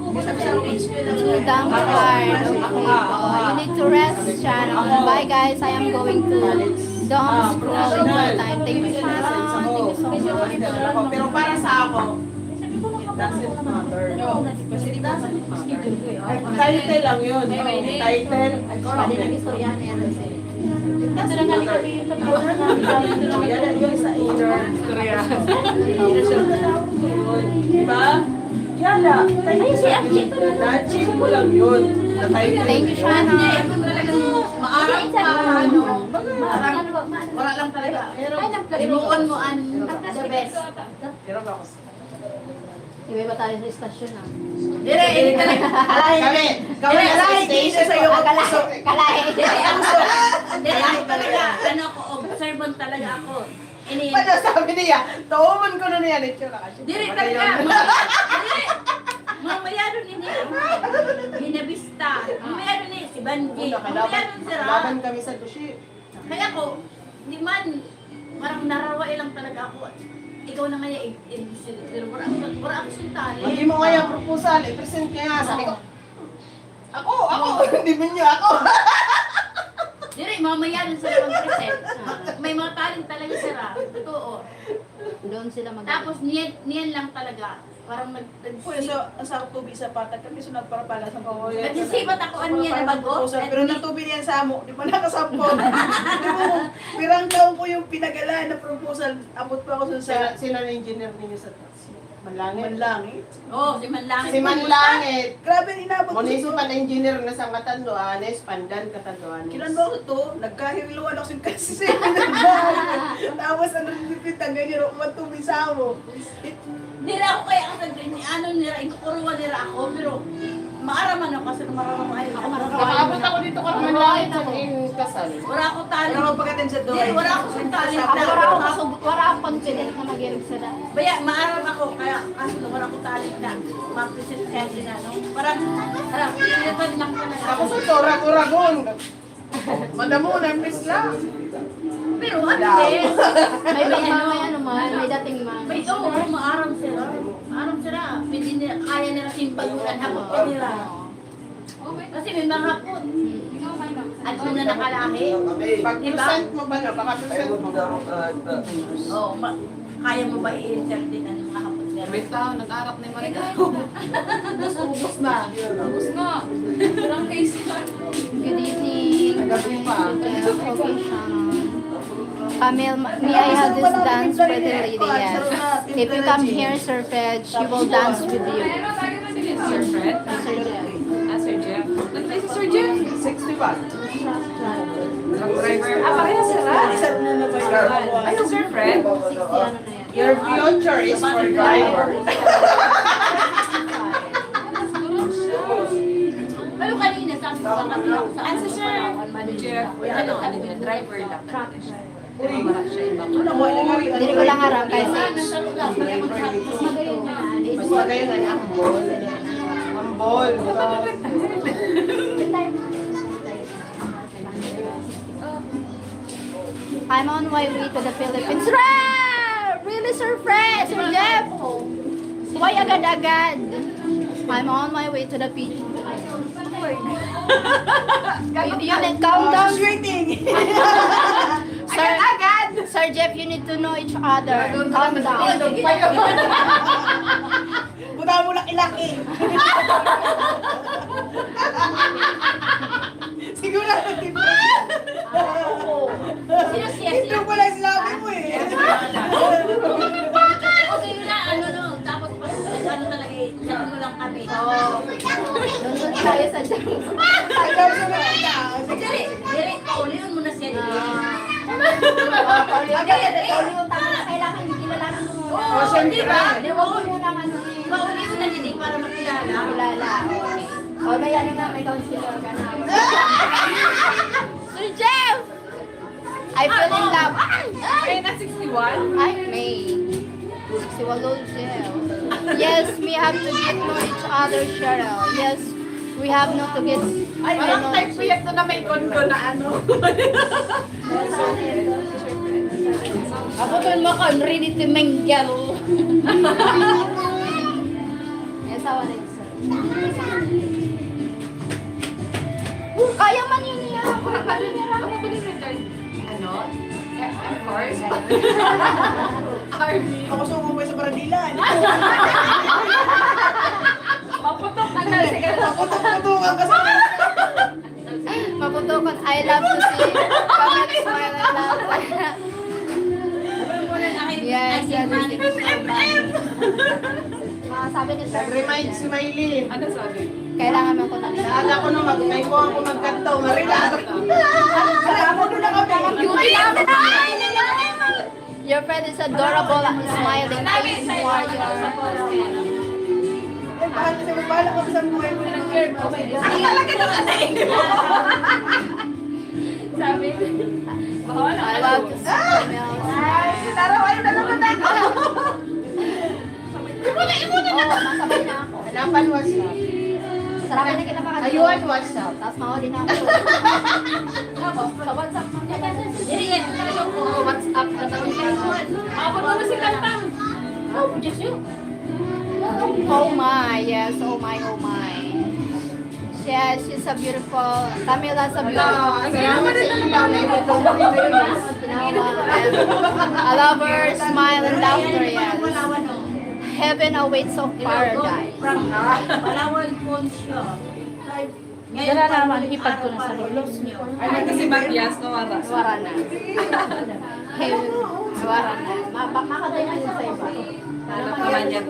To dump card. Okay. You need to rest, Shannon. Bye guys. I am going to dump scrolling for time. Thank you, Shannon. Thank you so much. Pero para sa ako, it doesn't matter. Title lang yun. Title. Yan yun sa inner. Diba? Yala. Na-achieve mo lang yun. Na title. Thank you, Shannon. Maarang ka, ano, wala lang talaga. Imuon mo ang the best. Pero ako. Iba ba tayo sa istasyon ah? Dire, ini talaga. Kami sa station. Sa'yo ako puso. Kalahe. Dire, ako talaga. Ano ako, observant talaga ako. Ini, Ano sabi niya? Tauman ko na niya. dire talaga. Dire, mamaya rin ini. Hinabista. Mamaya rin si Banji. Mamaya rin si Ra. Laban kami sa Tushi. Kaya ako, di man, parang naraway lang talaga ako. Ikaw na nga wala ako sintali. Hindi mo nga yung proposal. I-present ka nga. Sabi ko, ako. Hindi mo niyo ako. Dire, mamaya rin sila mag-present. May mga talent talaga sila. Totoo. Doon sila mag- Tapos niyan lang talaga. Parang Uy, so, sa tubig sa patag kami sunod para pala sa pangol. nagsisipat ako ano yan na bago. Pero natubig yan sa amo, di pa nakasampon. Pirang taon ko yung pinagalaan na proposal. Abot pa ako dun sa Sino na engineer ninyo sa Manlangit? Manlangit. Oo, si Manlangit. Si Manlangit. Grabe, inabot ko Municipal engineer na sa Katanduanes, Pandan, Katanduanes. Kilan ba ako to? Nagkahiriluan ako sin kasi. Tapos ano nipit ang ganyan, matubig sa amo. Nila ako kaya ang ano nila, ikukuruan nila ako, pero maaraman ako kasi maaraman ako. Nakaabot ako dito ka Manlangit sa kasal. Wala ako talent. Ano pagdating sa doon? Hindi, wala akong talent. Wala akong confident na mag-irig sila. Baya, maaram ako, kaya kasi wala akong talent na mag-present kaya sila, no? Parang, pinatad lang ka na. Ako sa Tora-Uragon. Madamo na miss lang. Pero ano din? May ano man, may dating man. May oo, maaram sila. Maaram sila. Hindi nila, kaya nila simpagulan hapon pa nila. Kasi may mga hapon. At kung na nakalahi, Pag-present mo ba na? Baka present mo. oh, kaya mo ba i-entertain ang mga hapon nila? May tao, nag-arak na yung Marikao. Ubus na. Ubus na. Walang case na. Good evening. Gabi pa. Camille, may I have this dance for the lady? Yes. If you come here, Sir Fed, she will dance with you. Sir Fred? Sir Jeff. Sir Jeff. Nag-play si Sir Jeff. 61. Driver. Parehas sila. Ano, Sir Fred? Your future is for driver. Pero kanina, sabi ko, Ano sir? Manager. Ano niya? Driver lang. Hindi ko lang harap kasi Mas magayon na ang ball. Ang ball. I'm on my way to the Philippines. Really surprised, Sir Jeff! Why agad-agad? I'm on my way to the beach. You need countdown. Waiting. Sir Jeff, you need to know each other. Countdown. Buta mo lang ilaki. Siguro na tipo. Ito pala sinabi mo eh. Okay na, tapos ano talaga eh, sabi ko lang kami. Nandun tayo sa Jeff. Ikaw siya na ita. Dire, pauliwan mo na siya. Kailangan kilalanin mo muna. Oh, syempre. Huwag mo muna Pauliwan na din para makilala. kilala. O, may ano na, may counselor ka na. Sir Jeff! I feel in love. Ay, na 61? Ay, May. 61 old Jeff. Yes, we have to get to know each other, Sheryl. Yes, we have not to get Ay, walang type ko yan na may kondo na ano. Ako doon mo kan, ready to mingle. Yes, I wanted to. Kaya man yun niya. Ano? Of course. Army. Ako sa umuwi sa Baradilan. Maputok na lang. Putok-putukan ka sa Maputukan, I love to see Pamela smile and laugh. Yes, yes. Sabi ni Sir, Nag-remind si Maylin. Ano sabi? kailangan mo ko na. Naaga ko nung may kuha ko magkanto. Marila. Salamat mo na kami. Your friend is adorable, smiling face warrior. Bahala ka sa buhay mo. Sabi. Bahala. I love to see Pamela. Tarawayo na naman tayo. Oo, masabay na ako. Hanapan WhatsApp. Sarapin na kita pa kasi. Ayun, WhatsApp. Tapos mawali na ako. Tapos, sa WhatsApp mo. Dire yan, WhatsApp na tawag ka. Abot mo na si Kantang. oh, just you. Oh my, yes, oh my, oh my. Yes, she's a beautiful, Camila's a beautiful. I love her smile and laughter, yes. Heaven awaits of paradise. Palawan po siya. Ngayon na naman, hipag ko na sa lulos niyo. Ay, kasi Matias na waras. Wara na. Heaven, wara na. Makatay na yun sa iba. Alam ko man yan.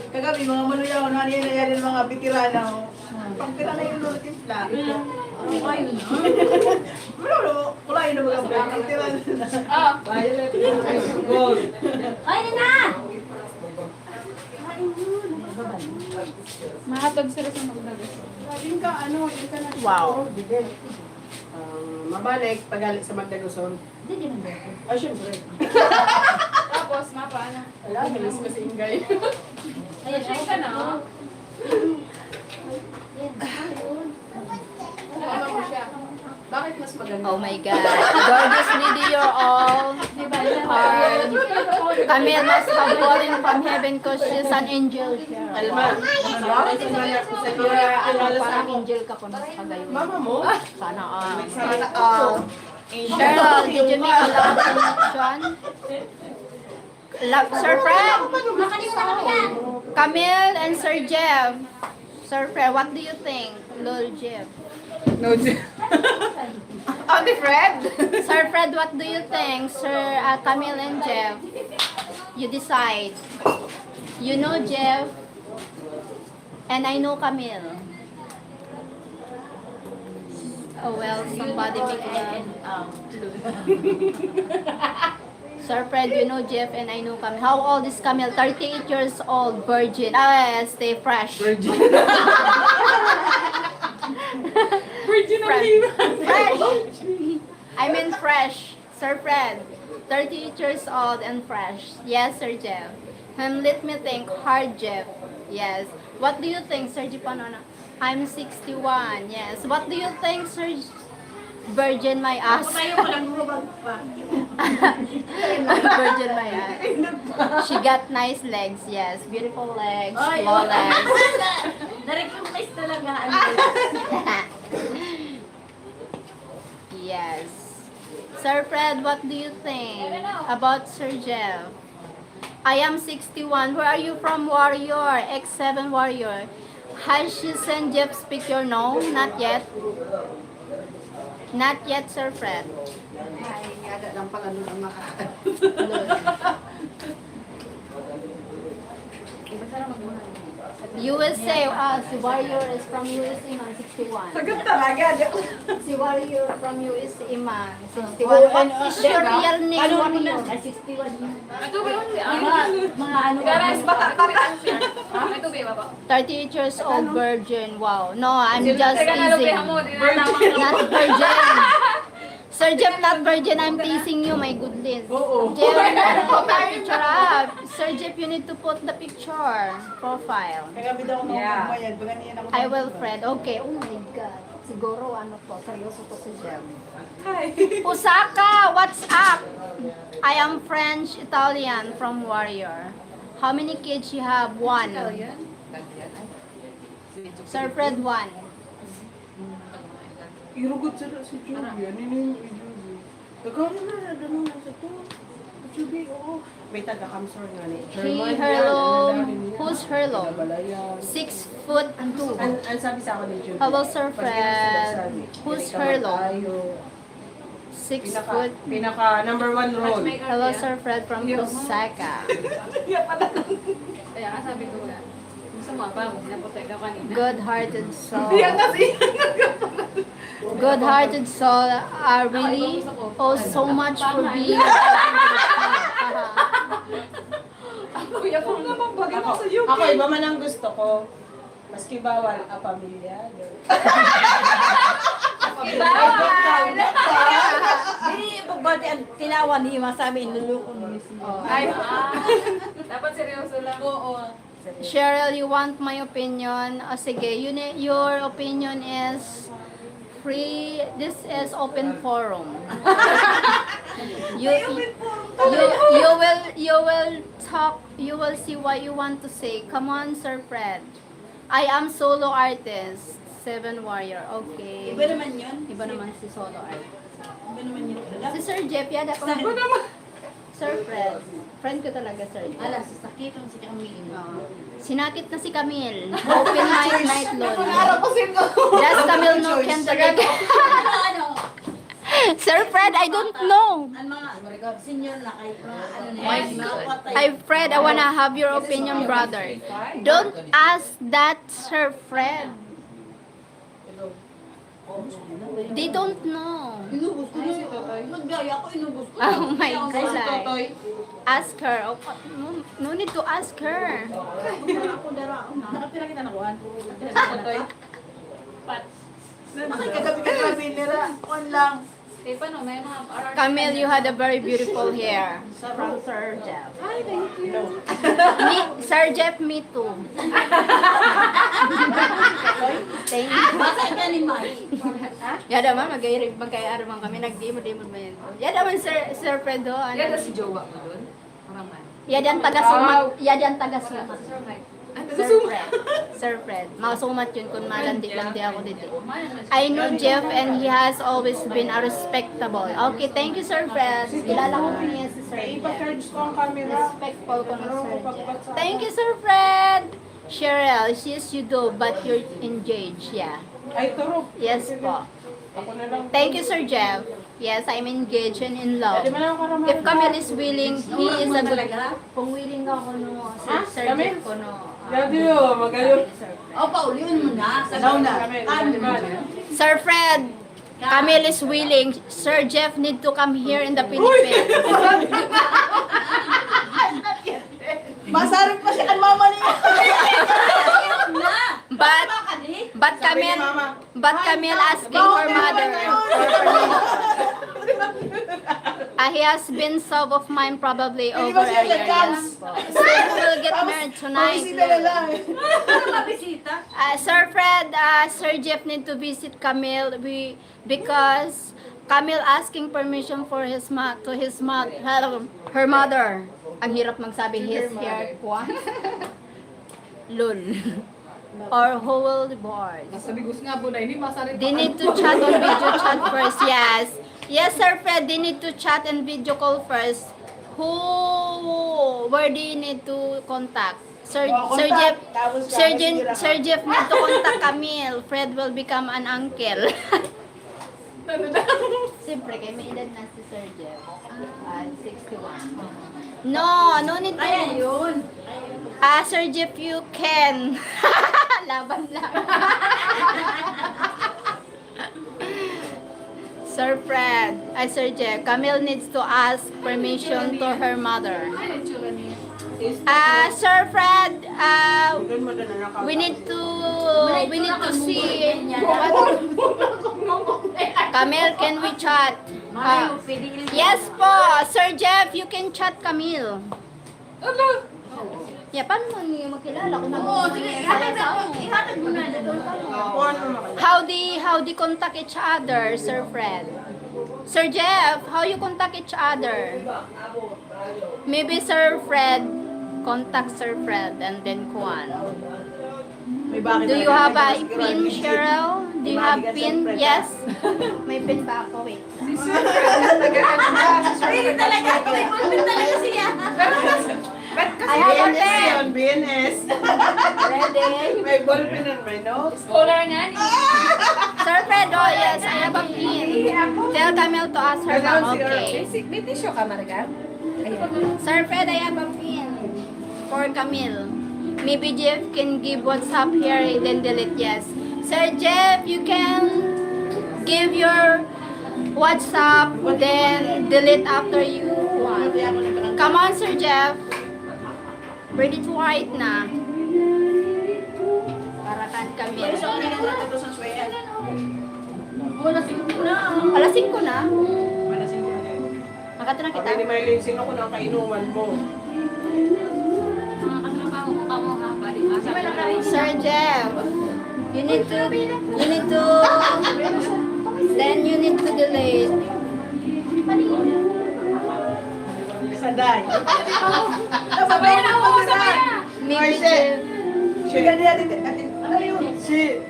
Kagabi, mga maluyaw, ano yan na yan mga bitirana. Pag pira na yung lolo timpla. Wala, kulay na mga bitirana na. Ah, violet. Gold. Ay, na! Mahatag sila sa magdagas. Din ka, ano, din ka na. Wow. Mabalik, pagalit sa Magdaguson. Ay, syempre. Tapos, paano? Wala, bilis kasi ingay. Ay, check ka na. Ano mo siya? Bakit mas maganda? Oh my God. Gorgeous lady, you're all hard. Camille must have fallen from heaven because she's an angel. Alma, You're parang angel ka po na sa kagayon. mama mo? Sana all. Sana all. Cheryl, did you make a love connection? Love, Sir Fred, Camille and Sir Jeff. Sir Fred, what do you think? Lol Jeff. No, on the Fred? Sir Fred, what do you think? Sir Camille and Jeff. You decide. You know Jeff. And I know Camille. Oh well, somebody make love. Sir Fred, you know Jeff and I know Camille. How old is Camille? 38 years old, virgin. Ah, stay fresh. Virgin. Fresh. I mean fresh. Sir Fred, 38 years old and fresh. Yes, Sir Jeff. Let me think. Hard Jeff. Yes. What do you think, Sir Jeff? I'm 61. Yes. What do you think, Sir Virgin my ass? Ako tayo walang rubag pa. Virgin my ass. She got nice legs. Yes. Beautiful legs. Ay, Long legs. Na-recognize talaga. Yes. Sir Fred, what do you think about Sir Jeff? I am 61. Where are you from, Warrior? X7 Warrior. Has she sent Jeff speaker? No, not yet. Not yet, Sir Fred. Ay, ada lang pala nung mga USA, si Warrior is from USA man, 61. Sagot talaga. Si Warrior from USA man, 61. What is your real name, Warrior? 61 yun. Ito ba yun? Mga ano. Guys, baka ito ba ba? 38 years old virgin. Wow. No, I'm just Teka, teasing. nalupihan mo. Dinatama Not virgin. Sir Jeff, not virgin. I'm teasing you, my goodness. Oo. Jeff, put the picture up. Sir Jeff, you need to put the picture profile. Kaya kami daw ako Yeah. magbayad. Baganiyan ako. I will, Fred. Okay. Oh my God. Siguro ano to, seryoso to si Jeff. Hi. Pusaka, what's up? I am French, Italian from Warrior. How many kids you have? One. Sir Fred, one. Irugot sila si Julia. Nino yung Julia. Nagkano na, damo na sa to. Julia, oo. May taga-kamsor nga ni. He, Herlo. Who's Herlo? 6 foot 2. Ang sabi sa akin ni Julia. Hello, Sir Fred. Who's Herlo? 6 foot. Pinaka number 1 role. Hello, Sir Fred from Pusaka. Kaya nga sabi ko na. Gusto mo pa, pinapotek ka kanina. Good-hearted soul. Good-hearted soul. Really? Oh, so much for being. Kuya, kung naman bagay mo sa UK. Ako, iba man ang gusto ko. Maski bawal, a pamilya. Hindi, pagbati ang tinawan ni masabi, inuluko mo ni Ay, dapat seryoso lang. Oo. Cheryl, you want my opinion? O sige, your opinion is free. This is open forum. You will talk. You will see what you want to say. Come on, Sir Fred. I am solo artist. 7 Warrior. Okay. Iba naman yun. Iba naman si solo artist. Iba naman yun. Si Sir Jeff, yan ako. Sir Fred. Friend ko talaga, Sir Jeff. Ala, sasakit ang si Camille. Sinakit na si Camille. Open mic night lol. Does Camille know Ken talaga? Ano? Sir Fred, I don't know. Ang mga senior na kayo. Ano na My yan? God. Hi Fred, I wanna have your opinion, brother. Don't ask that, Sir Fred. They don't know. Inubos ko na. Nagdaya ako, inubos ko. Oh my Si God. Totoy. Ask her. Oh, no need to ask her. Ako dara ako na. Nakapira kita na kuhan. Totoy. Nakikagabi ka sa Nera. On lang. Eh, paano? May mga RR. Camille, you had a very beautiful hair. From Sir Jeff. Hi, thank you. Sir Jeff, me too. Thank you. Baka ka ni Mike. Yada man, magkaya man kami, nag-demo-demo ba yun? Yada man, Sir Fredo. Yan na si Jowa mo doon. Parang man. Yadan taga-sumat. Yadan taga-sumat. Sir Mike. Sir Fred. Sir Fred. Masumat yun kung malandi-landi ako dito. I know Jeff and he has always been a respectable. Okay, thank you, Sir Fred. Kilala ko niya si Sir Jeff. Ipa-charge ko ang camera. Respectful ko na Sir Jeff. Thank you, Sir Fred. Cheryl, yes you do, but you're engaged, yeah. Ay, turo. Yes po. Ako na lang. Thank you, Sir Jeff. Yes, I'm engaged and in love. Di man ako karamay. If Camille is willing, he is a good. Kung willing ako no, Sir Camille? Jeff ko no. Dati yun, magayon. O, pauliwan mo na. Sanaw na. Kami, Sir Fred, Camille is willing. Sir Jeff need to come here in the Philippines. Masarap pa siya kan mama niya. But Camille asking her mother. He has been sub of mine probably over a year. Yes. So he will get married tonight. Sir Fred, Sir Jeff need to visit Camille because Camille asking permission for her mother. Ang hirap magsabi his here. Lul. Or whole board. Masaligos nga po na, hindi masarap. They need to chat on video chat first. Yes. Yes, Sir Fred, they need to chat and video call first. Where do you need to contact? Sir Jeff need to contact Camille. Fred will become an uncle. Siyempre, kay may edad na si Sir Jeff. 61. No need to. Kaya yun. Sir Jeff, you can. Laban lang. Sir Fred, Sir Jeff, Camille needs to ask permission to her mother. Sir Fred, we need to see what. Camille, can we chat? Yes po, Sir Jeff, you can chat Camille. Yeah, paano mo niyo makilala kung Ihatag mo na. How they contact each other, Sir Fred? Sir Jeff, how you contact each other? Maybe Sir Fred contact Sir Fred and then Kuan. Do you have a pin, Cheryl? Do you have pin? Yes? May pin ba ako? Wait. Ay, talaga. May pulpit talaga siya. I have a pen. BNS. Ready? May ballpen and may notes. Scholar nga ni. Sir Fred, oh yes, I have a pin. Tell Camille to ask her mom. Okay. May tissue ka, Margar? Sir Fred, I have a pin for Camille. Maybe Jeff can give WhatsApp here and then delete. Yes. Sir Jeff, you can give your WhatsApp, then delete after you want. Come on, Sir Jeff. Ready to write na. Para kan Camille. Alas 5 na. Makata na kita. Pwede may linsing ako ng kainuman mo. Sir Jeff, you need to then you need to delete. Sanday. Sabay na ako, sabay na. Maybe Jeff. Si.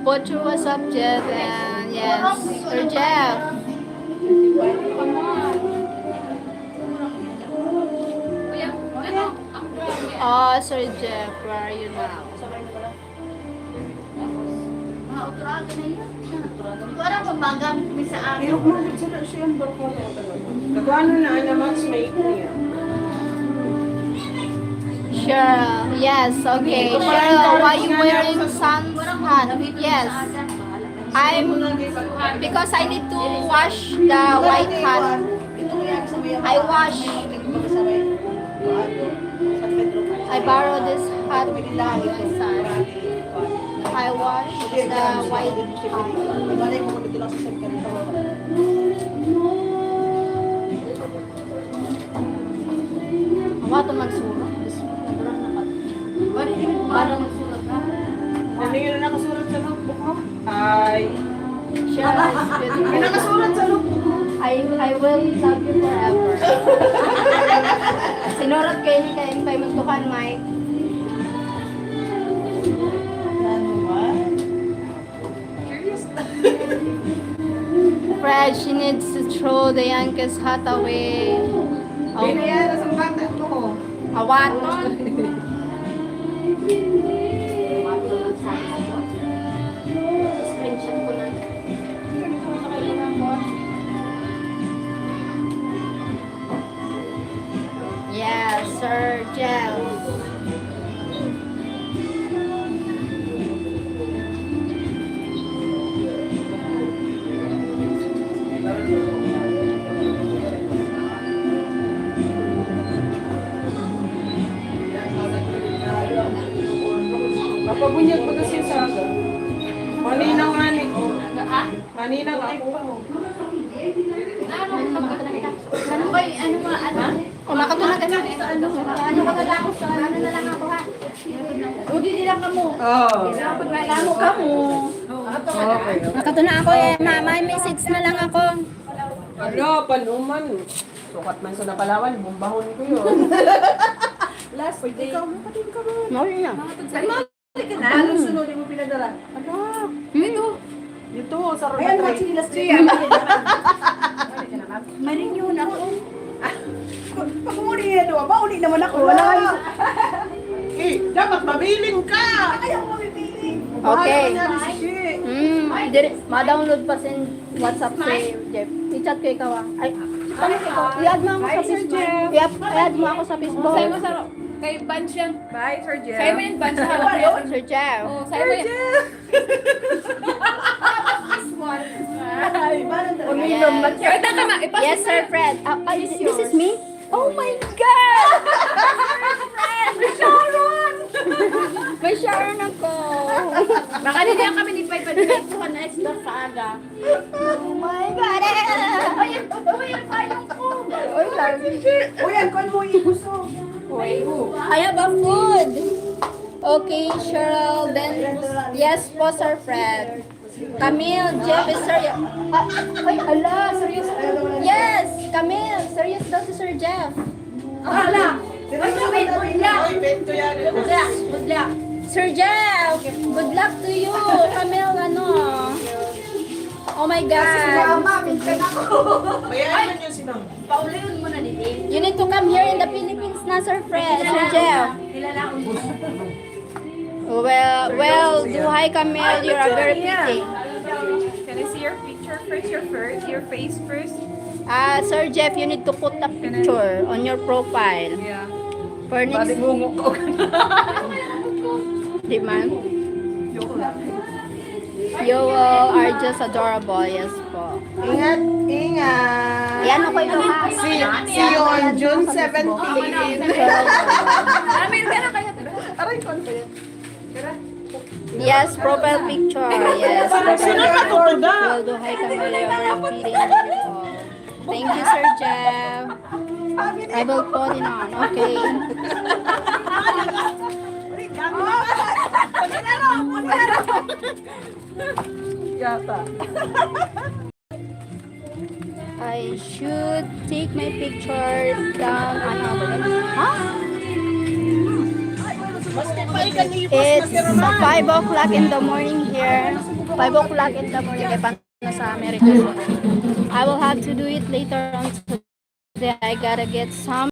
Put your WhatsApp, Jeff, and yes, Sir Jeff. Oh, Sir Jeff, where are you now? Parang pamagamit mo sa akin. Hirap mo sila siyang barko. Nagano na matchmake niya. Cheryl, yes, okay. Cheryl, why you wearing sun hat? Yes. Because I need to wash the white hat. I wash. I borrow this hat with my son. I wash the white hat. Awa ito magsulat. Parang magsulat ka. Ano yun na nakasulat sa notebook mo? Ay. Cheryl, May nakasulat sa notebook mo. I will love you forever. Sinurat kayo ni Kain Bay Magtukan, Mike. Fred, she needs to throw the Yankees hat away. Binaya na sa bata ko. Awaton. Screenshot ko lang. Yes, Sir Jeff. Papabunyag mo kasi sa aga. Maninang ani ko. Maninang ako. Ano ba yung ano ba? Ano? O, makatulad ka na. Ano ka na lang ako sa ano na lang ako ha? Udi nila ka mo. Oo. Paglalamo ka mo. Okay. Makatulad ako eh. May message na lang ako. Ala, panuman. Sukat man sa napalawan, bumbahon ko yun. Last day. Ikaw, makatin ka ba? Mawala na. Anong sunod mo pinadala? Dito, sa Ayan, Romatry. mga sinilas siya. Maring yun ako. Pag umuli na doon, mauli naman ako. Wala kayo. Dapat mabiling ka! Kaya ko mabibili. Okay. Shit. Ma-download pa sa WhatsApp si Jeff. I-chat ko ikaw ah. Ay, ano ikaw? I-add mo ako sa Facebook. I-add mo ako sa Facebook. Sa'yo mo sa kay Bunch yan. Bye, Sir Jeff. Sa'yo mo yung Bunch sa Sir Jeff. Oh, sa'yo mo yan. Ay, paano talaga? Uminom na siya. Wait, ka ma. Yes, Sir Fred. This is me? Oh my God! May Sharon! May Sharon ako. Baka nila kami ni Pai Pagkakatuhan na isda sa aga. Oh my God! Ayan, payong ko. Oy, sabi. Uy, ang kon mo ibuso. I have a food. Okay, Cheryl. Then, yes po, Sir Fred. Camille, Jeff, is serious. Ay, ala, serious. Yes, Camille, serious daw si Sir Jeff. Hala. Ay, wait, good luck. Ay, bento yan. Good luck, good luck. Sir Jeff, good luck to you. Camille, ano? Oh my God. Bayaran man yun sinang. Paulihin mo na dito. You need to come here in the Philippines na, Sir Fred. Sir Jeff. Kilala ko. Well, do hi, Camille. You are very pretty. Can I see your picture first? Your face first? Sir Jeff, you need to put a picture on your profile. Yeah. For next... Di man? You are just adorable. Yes po. Ingat, ingat. Yan ako ito ha. See you on June 17. Amin ka na kaya. Aray, confident. Yes, profile picture. Yes. Sino ka to da? Well, do hi, Camille. You are very pretty and beautiful. Thank you, Sir Jeff. I will put it on. Okay. Yata. I should take my picture down on Huh? It's 5 o'clock in the morning here. 5 o'clock in the morning. Sa America. I will have to do it later on today. I gotta get some